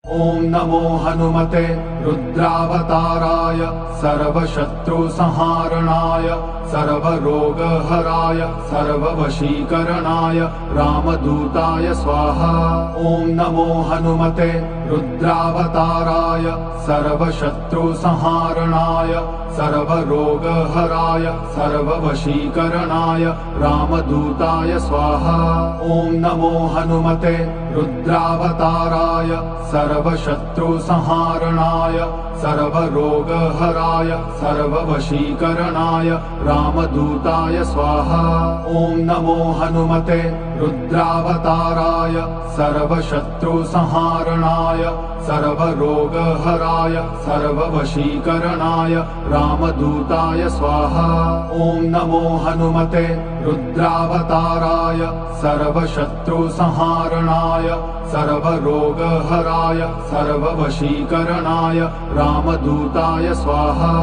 ॐ नमो हनुमते रुद्रावताराय सर्वशत्रुसंहारणाय सर्वरोगहराय सर्ववशीकरणाय रामदूताय स्वाहा। ॐ नमो हनुमते रुद्रावताराय सर्वशत्रुसंहारणाय सर्वरोगहराय सर्ववशीकरणाय रामदूताय स्वाहा। ॐ नमो हनुमते रुद्रावताराय सर्वशत्रुसंहारणाय सर्वरोगहराय सर्ववशीकरणाय रामदूताय स्वाहा। ॐ नमो हनुमते रुद्रावताराय सर्वशत्रुसंहारणाय सर्वरोगहराय सर्ववशीकरणाय रामदूताय स्वाहा। ॐ नमो हनुमते रुद्रावताराय सर्वशत्रुसंहारणाय सर्वरोगहराय सर्ववशीकरणाय रामदूताय स्वाहा।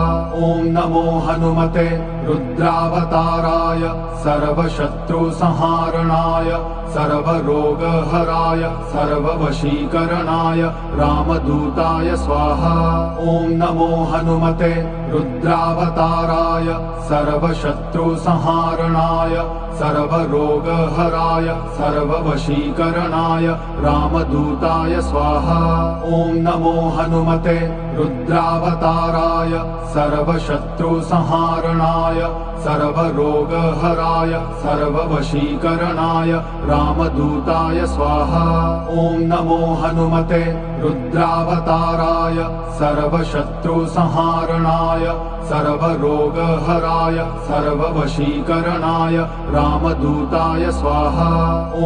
ॐ नमो हनुमते रुद्रावताराय सर्वशत्रुसंहारणाय सर्वरोगहराय सर्ववशीकरणाय रामदूताय स्वाहा। ॐ नमो हनुमते रुद्रावताराय सर्वशत्रुसंहारणाय सर्वरोगहराय सर्ववशीकरणाय रामदूताय स्वाहा। ॐ नमो हनुमते रुद्रावताराय सर्वशत्रुसंहारणाय सर्वरोगहराय सर्ववशीकरणाय रामदूताय स्वाहा। ॐ नमो हनुमते रुद्रावताराय सर्वशत्रुसंहारणाय सर्वरोगहराय सर्ववशीकरणाय रामदूताय स्वाहा।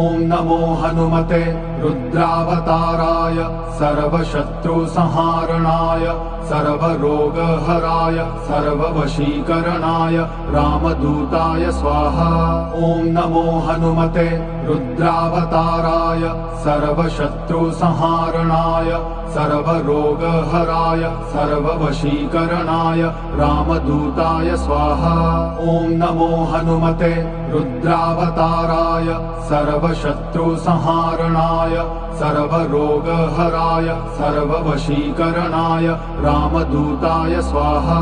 ॐ नमो हनुमते रुद्रावताराय सर्वशत्रुसंहारणाय सर्वरोगहराय सर्ववशीकरणाय रामदूताय स्वाहा। ॐ नमो हनुमते रुद्रावताराय सर्वशत्रुसंहारणाय सर्वरोगहराय सर्ववशीकरणाय रामदूताय स्वाहा। ॐ नमो हनुमते रुद्रावताराय सर्वशत्रुसंहारणाय सर्वरोगहराय सर्ववशीकरणाय रामदूताय स्वाहा।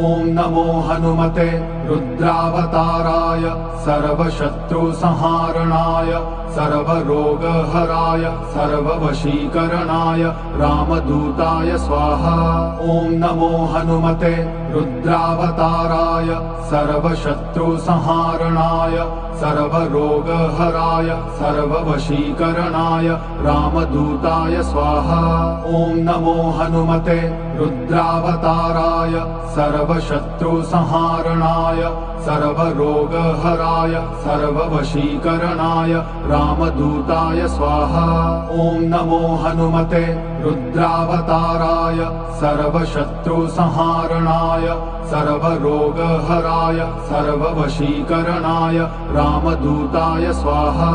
ॐ नमो हनुमते रुद्रावताराय सर्वशत्रुसंहारणाय सर्वरोगहराय सर्ववशीकरणाय रामदूताय स्वाहा। ॐ नमो हनुमते रुद्रावताराय सर्वशत्रुसंहारणाय सर्वरोगहराय सर्ववशीकरणाय रामदूताय स्वाहा। ॐ नमो हनुमते रुद्रावताराय सर्वशत्रुसंहारणाय सर्वरोगहराय सर्ववशीकरणाय रामदूताय स्वाहा। ॐ नमो हनुमते रुद्रावताराय सर्वशत्रुसंहारणाय सर्वरोगहराय सर्ववशीकरणाय रामदूताय स्वाहा।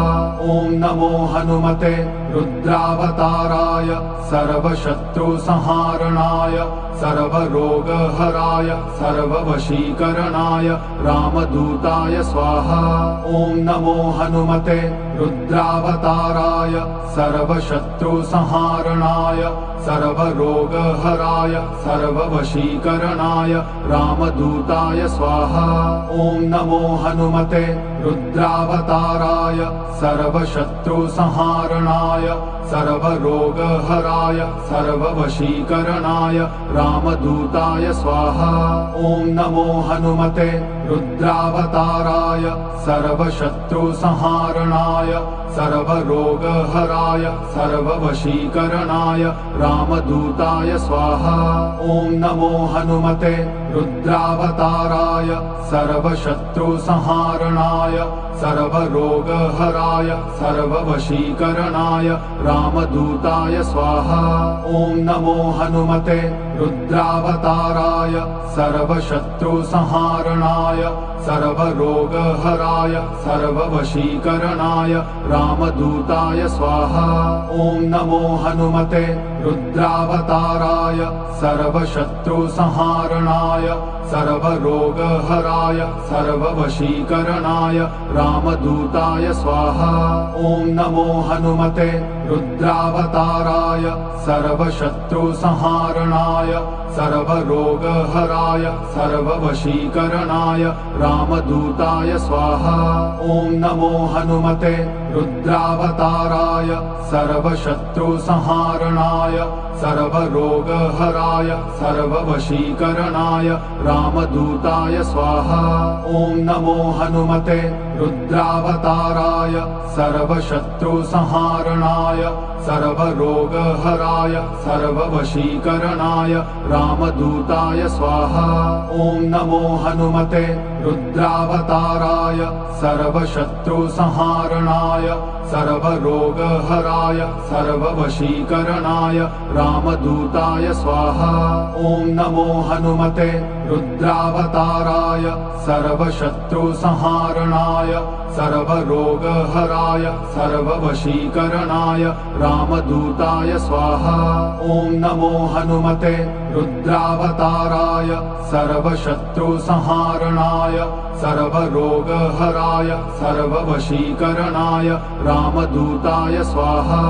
ॐ नमो हनुमते रुद्रावताराय सर्वशत्रुसंहारणाय सर्वरोगहराय सर्ववशीकरणाय रामदूताय स्वाहा। ॐ नमो हनुमते रुद्रावताराय सर्वशत्रुसंहारणाय सर्वरोगहराय सर्ववशीकरणाय रामदूताय स्वाहा। ॐ नमो हनुमते रुद्रावताराय सर्वशत्रुसंहारणाय सर्वरोगहराय सर्ववशीकरणाय रामदूताय स्वाहा। ॐ नमो हनुमते रुद्रावताराय सर्वशत्रुसंहारणाय सर्वरोगहराय सर्ववशीकरणाय रामदूताय स्वाहा। ॐ नमो हनुमते रुद्रावताराय सर्वशत्रुसंहारणाय सर्वरोगहराय सर्ववशीकरणाय रामदूताय स्वाहा। ॐ नमो हनुमते रुद्रावताराय सर्वशत्रुसंहारणाय सर्वरोगहराय सर्ववशीकरणाय रामदूताय स्वाहा। ॐ नमो हनुमते रुद्रावताराय सर्वशत्रुसंहारणाय सर्वरोगहराय सर्ववशीकरणाय रामदूताय स्वाहा। ॐ नमो हनुमते रुद्रावताराय सर्वशत्रुसंहारणाय सर्वरोगहराय सर्ववशीकरणाय रामदूताय स्वाहा। ॐ नमो हनुमते रुद्रावताराय सर्वशत्रुसंहारणाय सर्वरोगहराय सर्ववशीकरणाय रामदूताय स्वाहा। ॐ नमो हनुमते रुद्रावताराय सर्वशत्रुसंहारणाय सर्वरोगहराय सर्ववशीकरणाय रामदूताय स्वाहा। ॐ नमो हनुमते रुद्रावताराय सर्वशत्रुसंहारणाय सर्वरोगहराय सर्ववशीकरणाय रामदूताय स्वाहा। ॐ नमो हनुमते रुद्रावताराय सर्वशत्रुसंहारणाय सर्वरोगहराय सर्ववशीकरणाय रामदूताय स्वाहा। ॐ नमो हनुमते रुद्रावताराय सर्वशत्रुसंहारणाय सर्वरोगहराय सर्ववशीकरणाय रामदूताय स्वाहा।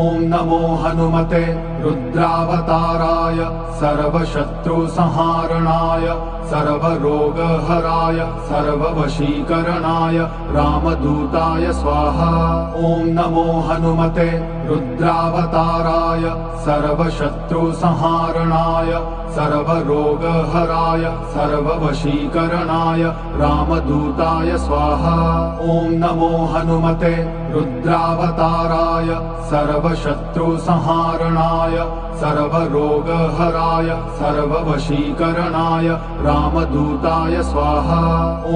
ॐ नमो हनुमते रुद्रावताराय सर्वशत्रुसंहारणाय सर्वरोगहराय सर्ववशीकरणाय रामदूताय स्वाहा। ॐ नमो हनुमते रुद्रावताराय सर्वशत्रुसंहारणाय सर्वरोगहराय सर्ववशीकरणाय रामदूताय स्वाहा। ॐ नमो हनुमते रुद्रावताराय सर्वशत्रुसंहारणाय सर्वरोगहराय सर्ववशीकरणाय रामदूताय स्वाहा।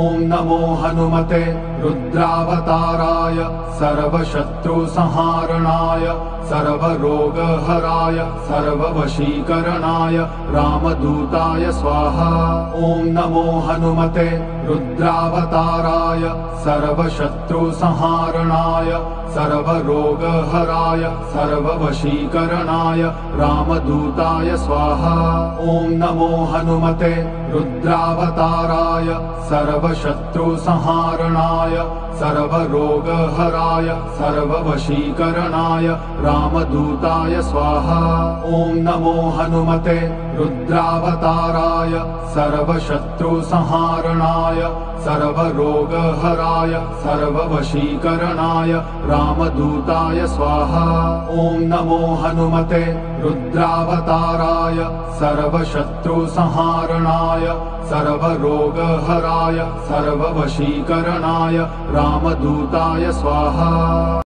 ॐ नमो हनुमते रुद्रावताराय सर्वशत्रुसंहारणाय सर्वरोगहराय सर्ववशीकरणाय रामदूताय स्वाहा। ॐ नमो हनुमते रुद्रावताराय सर्वशत्रुसंहारणाय सर्वरोगहराय सर्ववशीकरणाय रामदूताय स्वाहा। ॐ नमो हनुमते रुद्रावताराय सर्वशत्रुसंहारणाय सर्वरोगहराय सर्ववशीकरणाय रामदूताय स्वाहा। ॐ नमो हनुमते रुद्रावताराय सर्वशत्रुसंहारणाय सर्वरोगहराय सर्ववशीकरणाय रामदूताय स्वाहा। ॐ नमो हनुमते रुद्रावताराय सर्वशत्रुसंहारणाय सर्वरोगहराय सर्ववशीकरणाय रामदूताय स्वाहा।